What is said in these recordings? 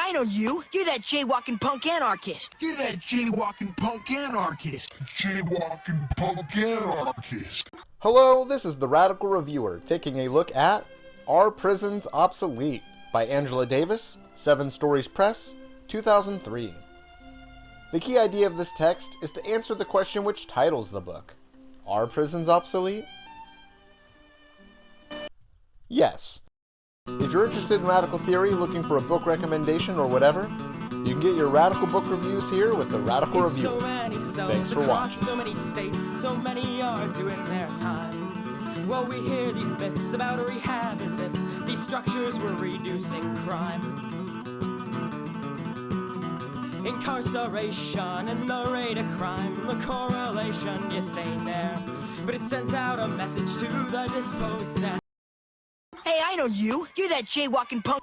I know you. You're that jaywalking punk anarchist. You're that jaywalking punk anarchist. Jaywalking punk anarchist. Hello, this is the Radical Reviewer, taking a look at Are Prisons Obsolete? By Angela Davis, 7 Stories Press, 2003. The key idea of this text is to answer the question which titles the book. Are prisons obsolete? Yes. If you're interested in radical theory, looking for a book recommendation or whatever, you can get your radical book reviews here with the Radical Reviewer. Thanks for watching. So many states, so many are doing their time. Well, we hear these myths about rehab as if these structures were reducing crime. Incarceration and the rate of crime, the correlation, yes, they there. But it sends out a message to the dispossessed. Hey, I know you. You're that jaywalking punk.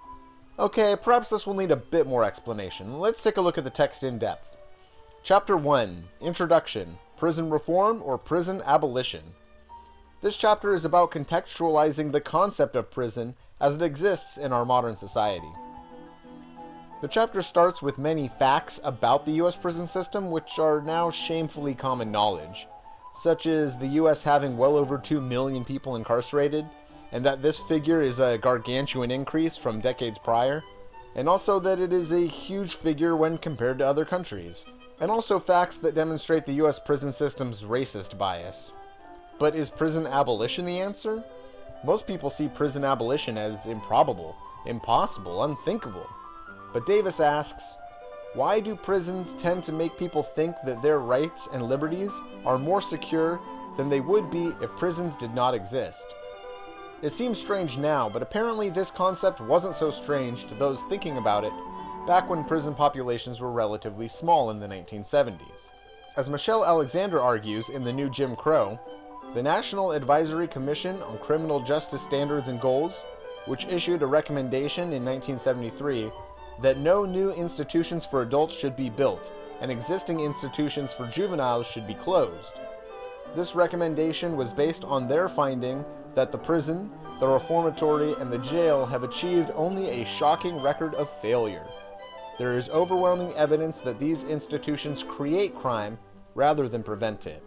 Okay, perhaps this will need a bit more explanation. Let's take a look at the text in depth. Chapter 1, Introduction, Prison Reform or Prison Abolition. This chapter is about contextualizing the concept of prison as it exists in our modern society. The chapter starts with many facts about the U.S. prison system which are now shamefully common knowledge, such as the U.S. having well over 2 million people incarcerated, and that this figure is a gargantuan increase from decades prior, and also that it is a huge figure when compared to other countries, and also facts that demonstrate the U.S. prison system's racist bias. But is prison abolition the answer? Most people see prison abolition as improbable, impossible, unthinkable. But Davis asks, why do prisons tend to make people think that their rights and liberties are more secure than they would be if prisons did not exist? It seems strange now, but apparently this concept wasn't so strange to those thinking about it back when prison populations were relatively small in the 1970s. As Michelle Alexander argues in The New Jim Crow, the National Advisory Commission on Criminal Justice Standards and Goals, which issued a recommendation in 1973 that no new institutions for adults should be built and existing institutions for juveniles should be closed. This recommendation was based on their finding that the prison, the reformatory, and the jail have achieved only a shocking record of failure. There is overwhelming evidence that these institutions create crime rather than prevent it.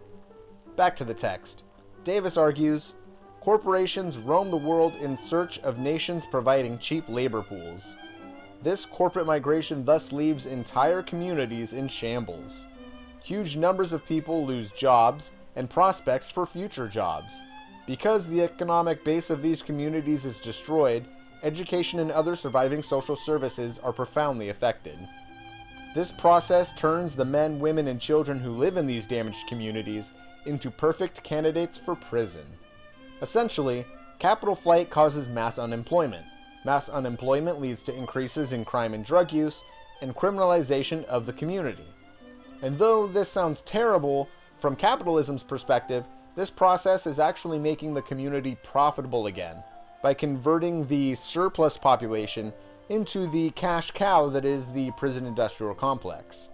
Back to the text. Davis argues, corporations roam the world in search of nations providing cheap labor pools. This corporate migration thus leaves entire communities in shambles. Huge numbers of people lose jobs and prospects for future jobs. Because the economic base of these communities is destroyed, education and other surviving social services are profoundly affected. This process turns the men, women, and children who live in these damaged communities into perfect candidates for prison. Essentially, capital flight causes mass unemployment. Mass unemployment leads to increases in crime and drug use, and criminalization of the community. And though this sounds terrible, from capitalism's perspective, this process is actually making the community profitable again by converting the surplus population into the cash cow that is the prison industrial complex.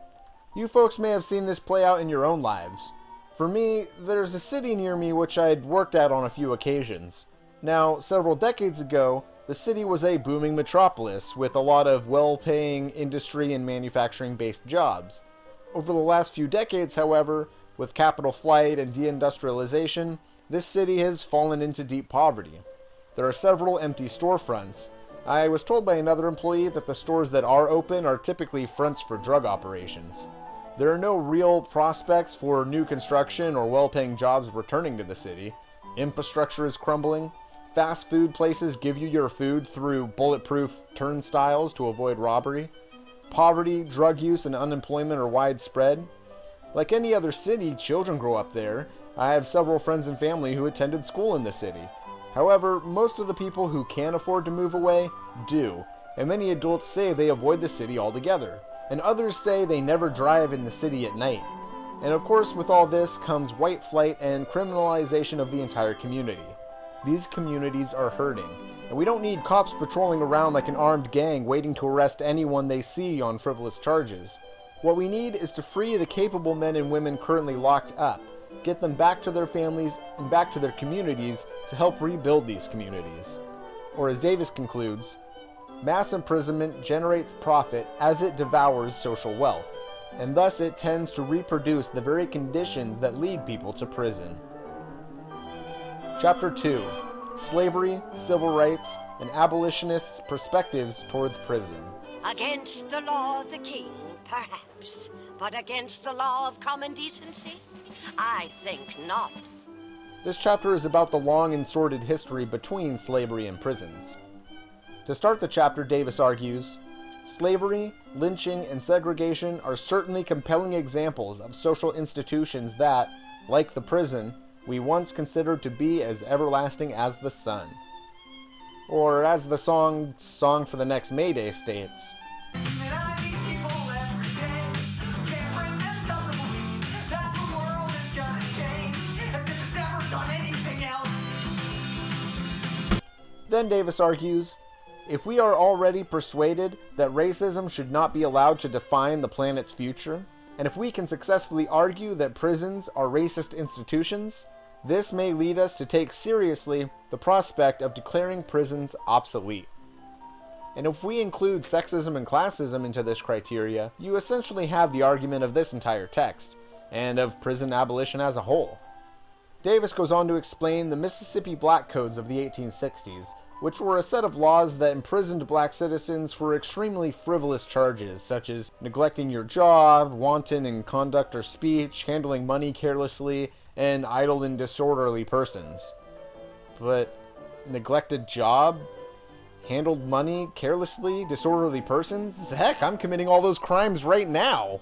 You folks may have seen this play out in your own lives. For me, there's a city near me which I'd worked at on a few occasions. Now, several decades ago, the city was a booming metropolis with a lot of well-paying industry and manufacturing-based jobs. Over the last few decades, however, with capital flight and deindustrialization, this city has fallen into deep poverty. There are several empty storefronts. I was told by another employee that the stores that are open are typically fronts for drug operations. There are no real prospects for new construction or well-paying jobs returning to the city. Infrastructure is crumbling. Fast food places give you your food through bulletproof turnstiles to avoid robbery. Poverty, drug use, and unemployment are widespread. Like any other city, children grow up there. I have several friends and family who attended school in the city. However, most of the people who can afford to move away do, and many adults say they avoid the city altogether, and others say they never drive in the city at night. And of course, with all this comes white flight and criminalization of the entire community. These communities are hurting, and we don't need cops patrolling around like an armed gang waiting to arrest anyone they see on frivolous charges. What we need is to free the capable men and women currently locked up, get them back to their families and back to their communities to help rebuild these communities. Or as Davis concludes, Mass imprisonment generates profit as it devours social wealth, and thus it tends to reproduce the very conditions that lead people to prison. Chapter 2. Slavery, Civil Rights, and Abolitionists' Perspectives Towards Prison. Against the law of the king, perhaps, but against the law of common decency? I think not. This chapter is about the long and sordid history between slavery and prisons. To start the chapter, Davis argues, slavery, lynching, and segregation are certainly compelling examples of social institutions that, like the prison, we once considered to be as everlasting as the sun. Or as the Song for the Next May Day states, Then Davis argues, if we are already persuaded that racism should not be allowed to define the planet's future, and if we can successfully argue that prisons are racist institutions, this may lead us to take seriously the prospect of declaring prisons obsolete. And if we include sexism and classism into this criteria, you essentially have the argument of this entire text, and of prison abolition as a whole. Davis goes on to explain the Mississippi Black Codes of the 1860s, which were a set of laws that imprisoned black citizens for extremely frivolous charges, such as neglecting your job, wanton in conduct or speech, handling money carelessly, and idle and disorderly persons. But neglected job? Handled money carelessly? Disorderly persons? Heck, I'm committing all those crimes right now!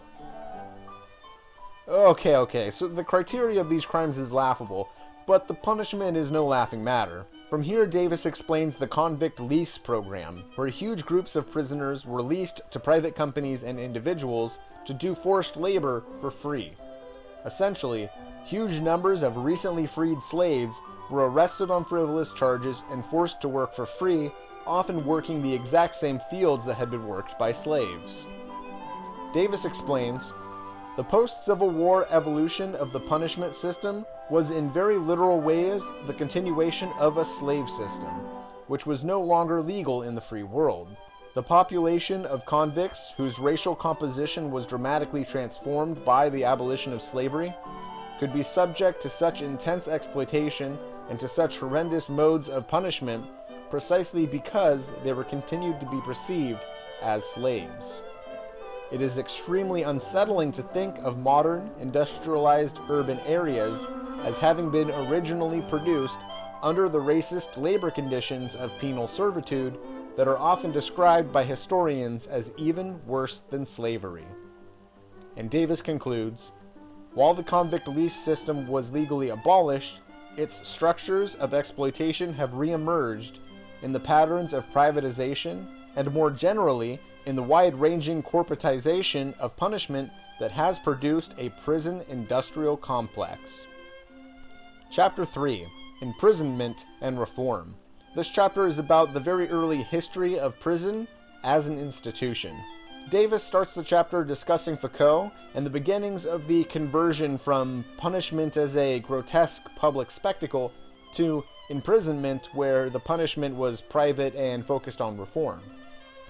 Okay, so the criteria of these crimes is laughable, but the punishment is no laughing matter. From here, Davis explains the convict lease program, where huge groups of prisoners were leased to private companies and individuals to do forced labor for free. Essentially, huge numbers of recently freed slaves were arrested on frivolous charges and forced to work for free, often working the exact same fields that had been worked by slaves. Davis explains, the post-Civil War evolution of the punishment system was in very literal ways the continuation of a slave system, which was no longer legal in the free world. The population of convicts, whose racial composition was dramatically transformed by the abolition of slavery, could be subject to such intense exploitation and to such horrendous modes of punishment precisely because they were continued to be perceived as slaves. It is extremely unsettling to think of modern, industrialized urban areas as having been originally produced under the racist labor conditions of penal servitude that are often described by historians as even worse than slavery. And Davis concludes, while the convict lease system was legally abolished, its structures of exploitation have re-emerged in the patterns of privatization and more generally in the wide-ranging corporatization of punishment that has produced a prison industrial complex. Chapter 3. Imprisonment and Reform. This chapter is about the very early history of prison as an institution. Davis starts the chapter discussing Foucault and the beginnings of the conversion from punishment as a grotesque public spectacle to imprisonment where the punishment was private and focused on reform.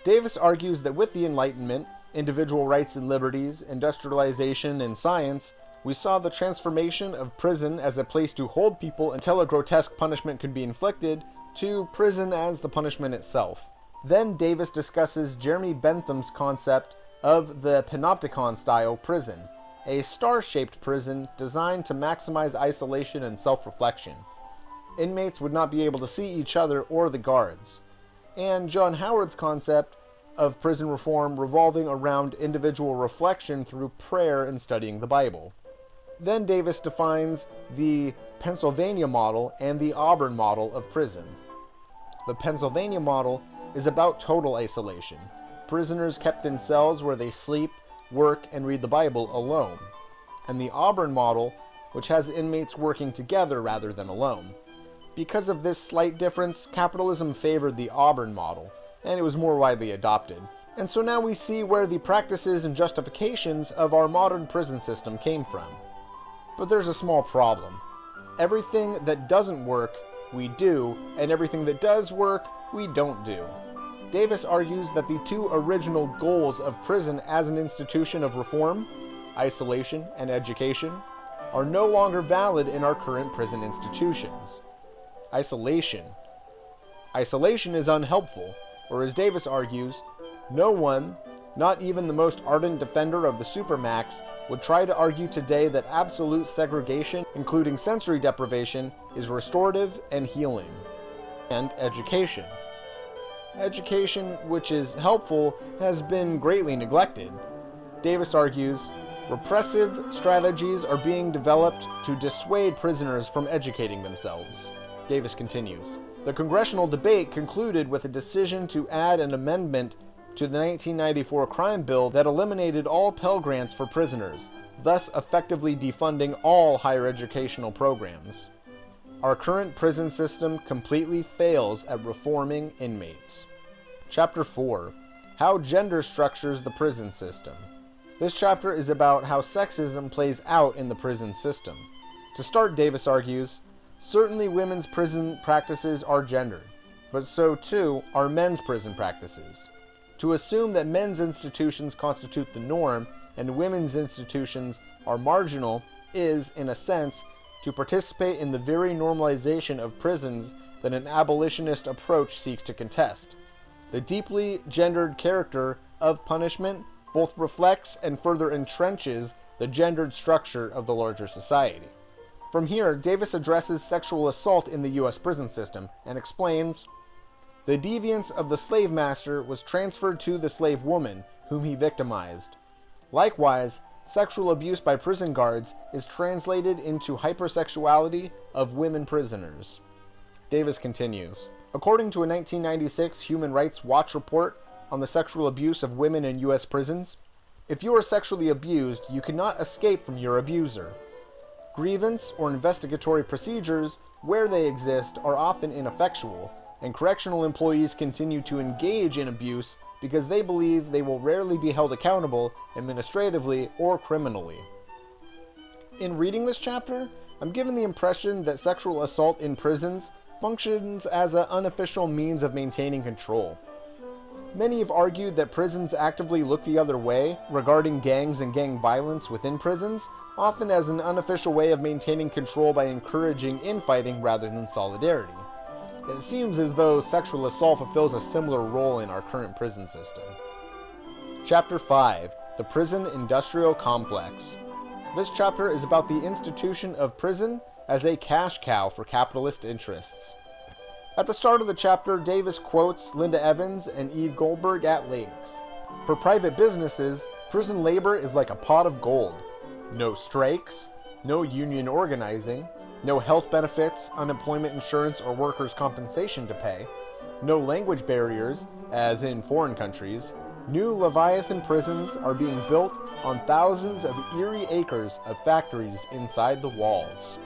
Davis argues that with the Enlightenment, individual rights and liberties, industrialization, and science, we saw the transformation of prison as a place to hold people until a grotesque punishment could be inflicted, to prison as the punishment itself. Then Davis discusses Jeremy Bentham's concept of the panopticon-style prison, a star-shaped prison designed to maximize isolation and self-reflection. Inmates would not be able to see each other or the guards. And John Howard's concept of prison reform revolving around individual reflection through prayer and studying the Bible. Then Davis defines the Pennsylvania model and the Auburn model of prison. The Pennsylvania model is about total isolation. Prisoners kept in cells where they sleep, work, and read the Bible alone. And the Auburn model, which has inmates working together rather than alone. Because of this slight difference, capitalism favored the Auburn model, and it was more widely adopted. And so now we see where the practices and justifications of our modern prison system came from. But there's a small problem. Everything that doesn't work, we do, and everything that does work, we don't do. Davis argues that the two original goals of prison as an institution of reform, isolation and education, are no longer valid in our current prison institutions. Isolation. Isolation is unhelpful, or as Davis argues, no one, not even the most ardent defender of the supermax, would try to argue today that absolute segregation, including sensory deprivation, is restorative and healing. And education. Education, which is helpful, has been greatly neglected. Davis argues, repressive strategies are being developed to dissuade prisoners from educating themselves. Davis continues, the congressional debate concluded with a decision to add an amendment to the 1994 crime bill that eliminated all Pell Grants for prisoners, thus effectively defunding all higher educational programs. Our current prison system completely fails at reforming inmates. Chapter 4. How Gender Structures the Prison System. This chapter is about how sexism plays out in the prison system. To start, Davis argues, certainly women's prison practices are gendered, but so too are men's prison practices. To assume that men's institutions constitute the norm and women's institutions are marginal is, in a sense, to participate in the very normalization of prisons that an abolitionist approach seeks to contest. The deeply gendered character of punishment both reflects and further entrenches the gendered structure of the larger society. From here, Davis addresses sexual assault in the U.S. prison system and explains, the deviance of the slave master was transferred to the slave woman, whom he victimized. Likewise, sexual abuse by prison guards is translated into hypersexuality of women prisoners. Davis continues, according to a 1996 Human Rights Watch report on the sexual abuse of women in U.S. prisons, if you are sexually abused, you cannot escape from your abuser. Grievance or investigatory procedures, where they exist, are often ineffectual, and correctional employees continue to engage in abuse because they believe they will rarely be held accountable administratively or criminally. In reading this chapter, I'm given the impression that sexual assault in prisons functions as an unofficial means of maintaining control. Many have argued that prisons actively look the other way regarding gangs and gang violence within prisons, often as an unofficial way of maintaining control by encouraging infighting rather than solidarity. It seems as though sexual assault fulfills a similar role in our current prison system. Chapter 5. The Prison Industrial Complex. This chapter is about the institution of prison as a cash cow for capitalist interests. At the start of the chapter, Davis quotes Linda Evans and Eve Goldberg at length. For private businesses, prison labor is like a pot of gold. No strikes, no union organizing, no health benefits, unemployment insurance, or workers' compensation to pay, no language barriers, as in foreign countries. New Leviathan prisons are being built on thousands of eerie acres of factories inside the walls.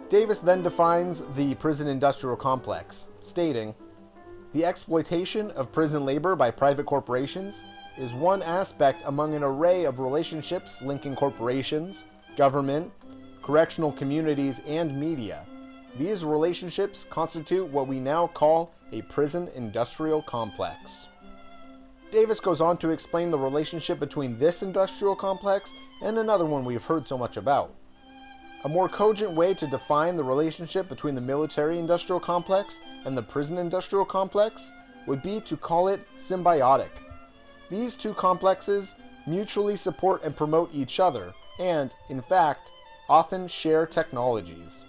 Davis then defines the prison industrial complex, stating, the exploitation of prison labor by private corporations is one aspect among an array of relationships linking corporations, government, correctional communities, and media. These relationships constitute what we now call a prison industrial complex. Davis goes on to explain the relationship between this industrial complex and another one we've heard so much about. A more cogent way to define the relationship between the military industrial complex and the prison industrial complex would be to call it symbiotic. These two complexes mutually support and promote each other, and, in fact, often share technologies.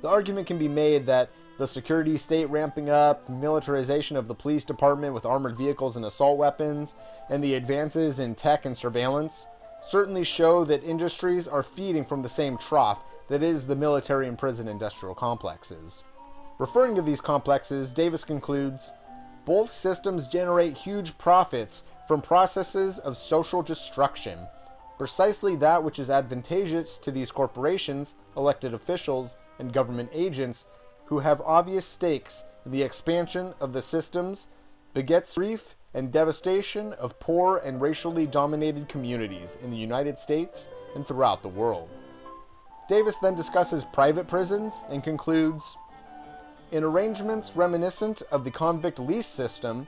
The argument can be made that the security state ramping up, militarization of the police department with armored vehicles and assault weapons, and the advances in tech and surveillance certainly show that industries are feeding from the same trough that is the military and prison industrial complexes. Referring to these complexes, Davis concludes, both systems generate huge profits from processes of social destruction, precisely that which is advantageous to these corporations, elected officials, and government agents who have obvious stakes in the expansion of the systems begets grief and devastation of poor and racially dominated communities in the United States and throughout the world. Davis then discusses private prisons and concludes, in arrangements reminiscent of the convict lease system,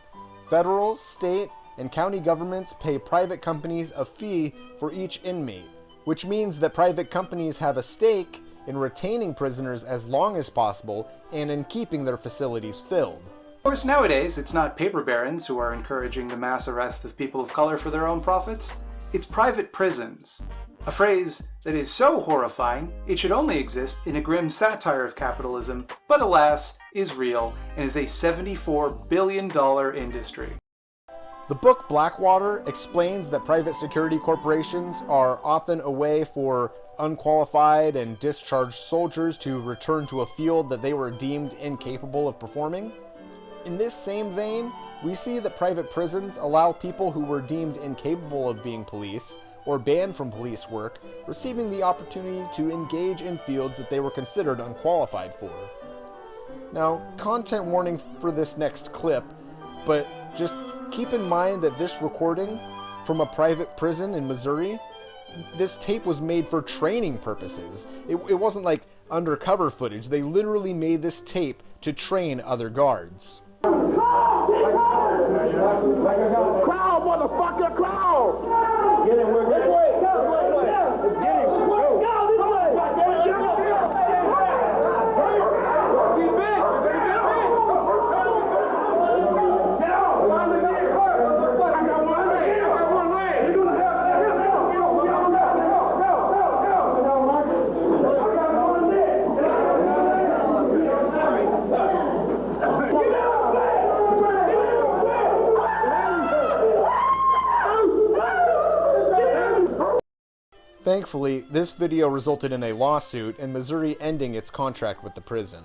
Federal, state, and county governments pay private companies a fee for each inmate, which means that private companies have a stake in retaining prisoners as long as possible and in keeping their facilities filled. Of course, nowadays, it's not paper barons who are encouraging the mass arrest of people of color for their own profits. It's private prisons. A phrase that is so horrifying, it should only exist in a grim satire of capitalism, but alas, is real and is a $74 billion industry. The book Blackwater explains that private security corporations are often a way for unqualified and discharged soldiers to return to a field that they were deemed incapable of performing. In this same vein, we see that private prisons allow people who were deemed incapable of being police or banned from police work receiving the opportunity to engage in fields that they were considered unqualified for. Now, content warning for this next clip, but just keep in mind that this recording from a private prison in Missouri, this tape was made for training purposes. It wasn't like undercover footage. They literally made this tape to train other guards. Crowd, motherfucker, crowd! Get him, we're good. Get him. Thankfully, this video resulted in a lawsuit and Missouri ending its contract with the prison.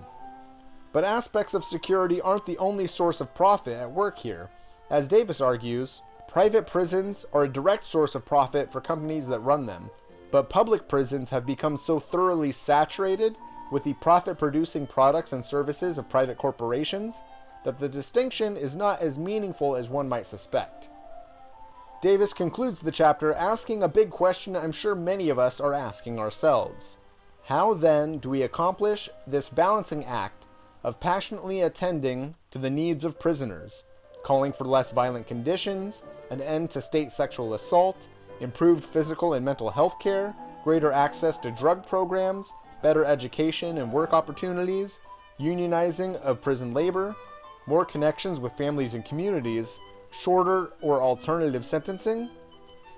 But aspects of security aren't the only source of profit at work here. As Davis argues, private prisons are a direct source of profit for companies that run them, but public prisons have become so thoroughly saturated with the profit-producing products and services of private corporations that the distinction is not as meaningful as one might suspect. Davis concludes the chapter asking a big question I'm sure many of us are asking ourselves. How then do we accomplish this balancing act of passionately attending to the needs of prisoners, calling for less violent conditions, an end to state sexual assault, improved physical and mental health care, greater access to drug programs, better education and work opportunities, unionizing of prison labor, more connections with families and communities, shorter or alternative sentencing,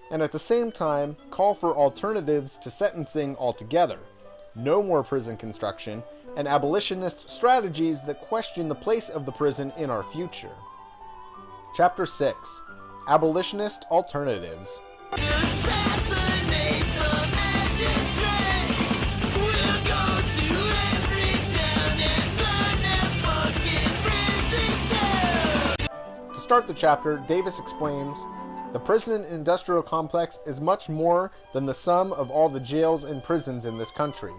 and at the same time call for alternatives to sentencing altogether, no more prison construction, and abolitionist strategies that question the place of the prison in our future. Chapter 6. Abolitionist Alternatives. To start the chapter, Davis explains, the prison industrial complex is much more than the sum of all the jails and prisons in this country.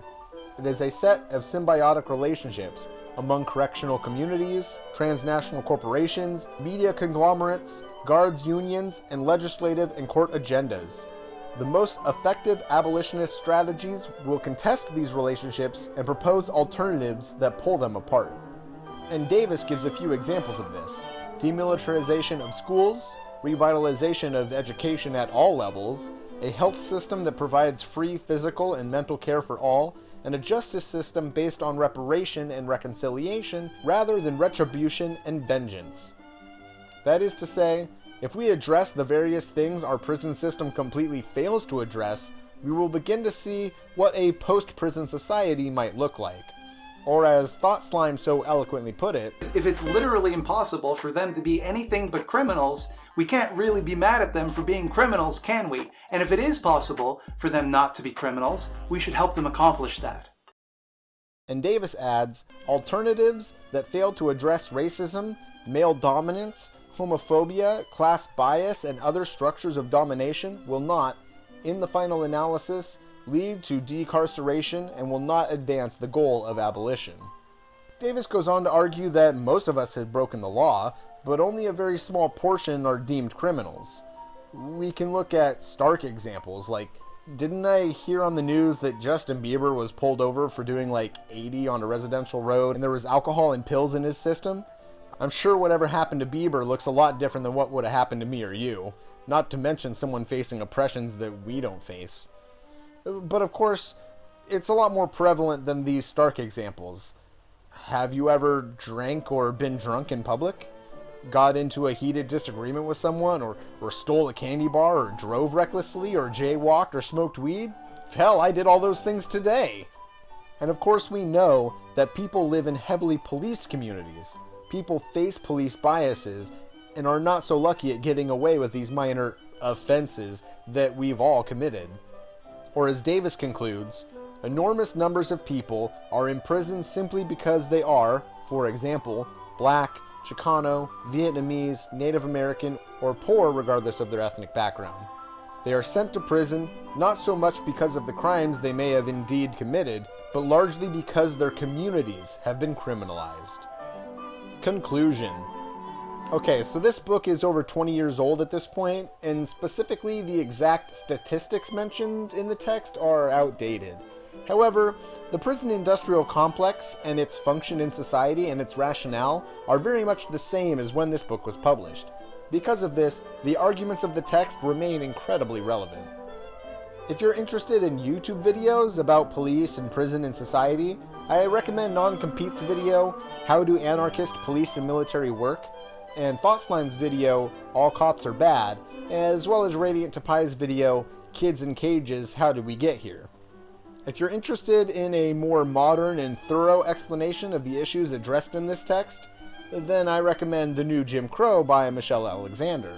It is a set of symbiotic relationships among correctional communities, transnational corporations, media conglomerates, guards unions, and legislative and court agendas. The most effective abolitionist strategies will contest these relationships and propose alternatives that pull them apart. And Davis gives a few examples of this. Demilitarization of schools, revitalization of education at all levels, a health system that provides free physical and mental care for all, and a justice system based on reparation and reconciliation rather than retribution and vengeance. That is to say, if we address the various things our prison system completely fails to address, we will begin to see what a post-prison society might look like. Or as Thought Slime so eloquently put it, if it's literally impossible for them to be anything but criminals, we can't really be mad at them for being criminals, can we? And if it is possible for them not to be criminals, we should help them accomplish that. And Davis adds, alternatives that fail to address racism, male dominance, homophobia, class bias, and other structures of domination will not, in the final analysis, lead to decarceration and will not advance the goal of abolition. Davis goes on to argue that most of us have broken the law, but only a very small portion are deemed criminals. We can look at stark examples, like, didn't I hear on the news that Justin Bieber was pulled over for doing like 80 on a residential road and there was alcohol and pills in his system? I'm sure whatever happened to Bieber looks a lot different than what would have happened to me or you, not to mention someone facing oppressions that we don't face. But of course, it's a lot more prevalent than these stark examples. Have you ever drank or been drunk in public? Got into a heated disagreement with someone, or stole a candy bar, or drove recklessly, or jaywalked, or smoked weed? Hell, I did all those things today. And of course we know that people live in heavily policed communities. People face police biases and are not so lucky at getting away with these minor offenses that we've all committed. Or as Davis concludes, enormous numbers of people are imprisoned simply because they are, for example, black, Chicano, Vietnamese, Native American, or poor regardless of their ethnic background. They are sent to prison not so much because of the crimes they may have indeed committed, but largely because their communities have been criminalized. Conclusion. Okay, so this book is over 20 years old at this point, and specifically the exact statistics mentioned in the text are outdated. However, the prison industrial complex and its function in society and its rationale are very much the same as when this book was published. Because of this, the arguments of the text remain incredibly relevant. If you're interested in YouTube videos about police and prison and society, I recommend Non-Compete's video, How Do Anarchist Police and Military Work, and Thoughtline's video, All Cops Are Bad, as well as Radiant Tapai's video, Kids in Cages, How Did We Get Here? If you're interested in a more modern and thorough explanation of the issues addressed in this text, then I recommend The New Jim Crow by Michelle Alexander.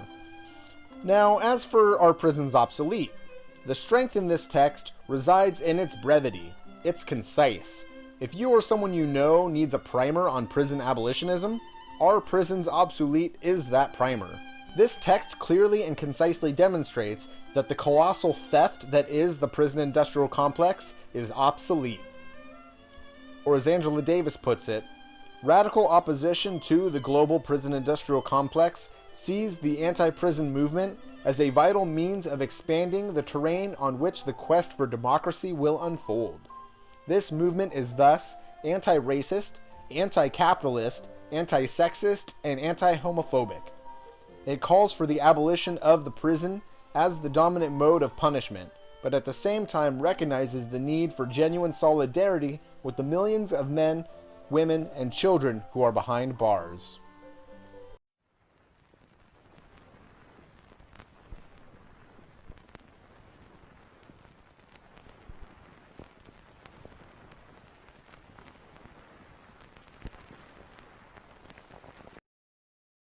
Now, as for Our Prisons Obsolete, the strength in this text resides in its brevity. It's concise. If you or someone you know needs a primer on prison abolitionism, Our Prisons Obsolete is that primer. This text clearly and concisely demonstrates that the colossal theft that is the prison industrial complex is obsolete. Or as Angela Davis puts it, radical opposition to the global prison industrial complex sees the anti-prison movement as a vital means of expanding the terrain on which the quest for democracy will unfold. This movement is thus anti-racist, anti-capitalist, anti-sexist, and anti-homophobic. It calls for the abolition of the prison as the dominant mode of punishment, but at the same time recognizes the need for genuine solidarity with the millions of men, women, and children who are behind bars.